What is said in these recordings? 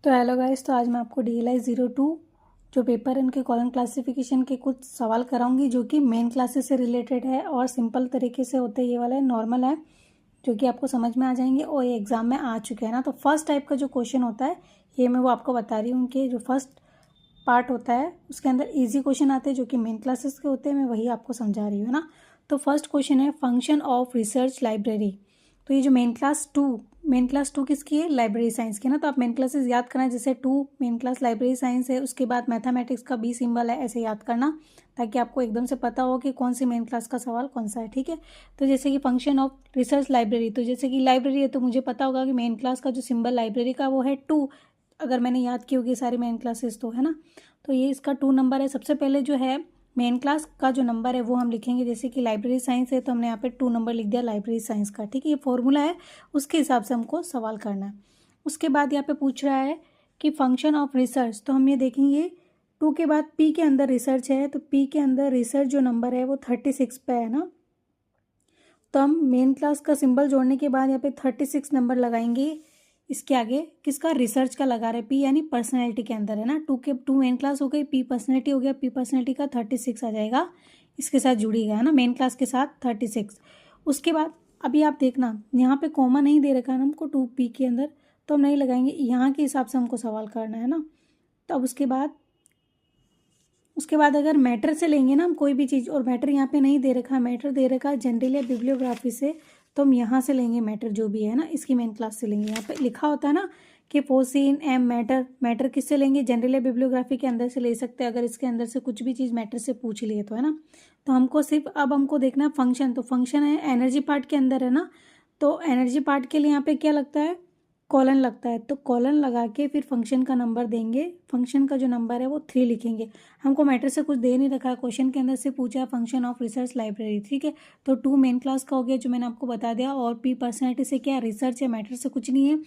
तो hello guys, तो आज मैं आपको DLI 02 जो पेपर है उनके कॉलम क्लासिफिकेशन के कुछ सवाल कराऊंगी जो कि मेन क्लासेस से रिलेटेड है और सिंपल तरीके से होते हैं। ये वाला नॉर्मल है जो कि आपको समझ में आ जाएंगे और ये एग्जाम में आ चुके हैं ना। तो फर्स्ट टाइप का जो क्वेश्चन होता है ये मैं वो आपको बता रही हूँ कि जो फर्स्ट पार्ट होता है उसके अंदर ईजी क्वेश्चन आते हैं जो कि मेन क्लासेस के होते हैं। मैं वही आपको समझा रही हूँ ना। तो फर्स्ट क्वेश्चन है फंक्शन ऑफ रिसर्च लाइब्रेरी। तो ये जो मेन क्लास टू किसकी है? लाइब्रेरी साइंस की ना। तो आप मेन क्लासेस याद करना, जैसे 2 मेन क्लास लाइब्रेरी साइंस है, उसके बाद मैथमेटिक्स का B सिंबल है, ऐसे याद करना ताकि आपको एकदम से पता हो कि कौन सी मेन क्लास का सवाल कौन सा है। ठीक है, तो जैसे कि फंक्शन ऑफ रिसर्च लाइब्रेरी, तो जैसे कि लाइब्रेरी है तो मुझे पता होगा कि मेन क्लास का जो सिंबल लाइब्रेरी का वो है 2। अगर मैंने याद की होगी सारी मेन क्लासेस तो, है ना। तो ये इसका 2 नंबर है। सबसे पहले जो है मेन क्लास का जो नंबर है वो हम लिखेंगे, जैसे कि लाइब्रेरी साइंस है तो हमने यहाँ पे 2 नंबर लिख दिया लाइब्रेरी साइंस का। ठीक है, ये फॉर्मूला है, उसके हिसाब से हमको सवाल करना है। उसके बाद यहाँ पे पूछ रहा है कि फंक्शन ऑफ रिसर्च, तो हम ये देखेंगे 2 के बाद P के अंदर रिसर्च है, तो P के अंदर रिसर्च जो नंबर है वो 36 पे है ना। तो हम मेन क्लास का सिंबल जोड़ने के बाद यहाँ पे 36 नंबर लगाएंगे इसके आगे, किसका? रिसर्च का लगा रहे P, यानी पर्सनैलिटी के अंदर है ना। 2 मेन क्लास हो गई, P पर्सनैलिटी हो गया, P पर्सनैलिटी का 36 आ जाएगा, इसके साथ जुड़ी गया है ना, मेन क्लास के साथ 36। उसके बाद अभी आप देखना यहाँ पे कॉमा नहीं दे रखा है ना हमको 2P के अंदर, तो हम नहीं लगाएंगे, यहाँ के हिसाब से हमको सवाल करना है ना। तो अब उसके बाद अगर मैटर से लेंगे ना हम कोई भी चीज़, और मैटर यहाँ पे नहीं दे रखा है, मैटर दे रखा है जनरल या बिब्लियोग्राफी से, तो हम यहाँ से लेंगे मैटर जो भी है ना, इसकी मेन क्लास से लेंगे। यहाँ पे लिखा होता है ना कि फोर्सिन एम मैटर किससे लेंगे? जनरल या बिब्लियोग्राफी के अंदर से ले सकते हैं, अगर इसके अंदर से कुछ भी चीज़ मैटर से पूछ लिए तो, है ना। तो हमको सिर्फ अब हमको देखना है फंक्शन, तो फंक्शन है एनर्जी पार्ट के अंदर है ना। तो एनर्जी पार्ट के लिए यहाँ पे क्या लगता है? कॉलन लगता है, तो कॉलन लगा के फिर फंक्शन का नंबर देंगे। फंक्शन का जो नंबर है वो 3 लिखेंगे। हमको मैटर से कुछ दे नहीं रखा है, क्वेश्चन के अंदर से पूछा है फंक्शन ऑफ रिसर्च लाइब्रेरी। ठीक है, तो 2 मेन क्लास का हो गया जो मैंने आपको बता दिया, और P पर्सनैलिटी से क्या? रिसर्च है, मैटर से कुछ नहीं है।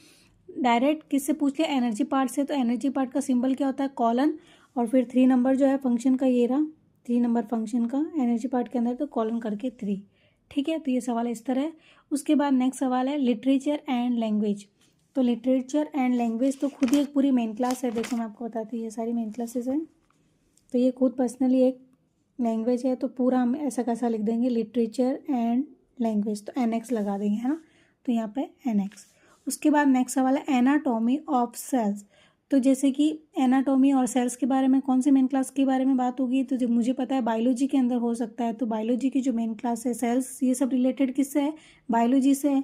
डायरेक्ट किससे पूछ लिया? एनर्जी पार्ट से। तो एनर्जी पार्ट का सिंबल क्या होता है? कॉलन, और फिर 3 नंबर जो है फंक्शन का, ये रहा 3 नंबर फंक्शन का एनर्जी पार्ट के अंदर, तो कॉलन करके 3। ठीक है, तो ये सवाल इस तरह है। उसके बाद नेक्स्ट सवाल है लिटरेचर एंड लैंग्वेज। तो लिटरेचर एंड लैंग्वेज तो खुद ही एक पूरी मेन क्लास है। देखो मैं आपको बताती हूँ, ये सारी मेन क्लासेस हैं, तो ये खुद पर्सनली एक लैंग्वेज है। तो पूरा हम ऐसा कैसा लिख देंगे लिटरेचर एंड लैंग्वेज, तो NX लगा देंगे, है ना। तो यहाँ पे NX। उसके बाद नेक्स्ट सवाल है एनाटॉमी ऑफ सेल्स। तो जैसे कि एनाटॉमी और सेल्स के बारे में कौन सी मेन क्लास के बारे में बात होगी? तो जो मुझे पता है बायोलॉजी के अंदर हो सकता है, तो बायोलॉजी की जो मेन क्लास है सेल्स, ये सब रिलेटेड किससे है? बायोलॉजी से है।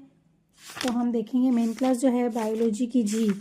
तो हम देखेंगे मेन क्लास जो है बायोलॉजी की G।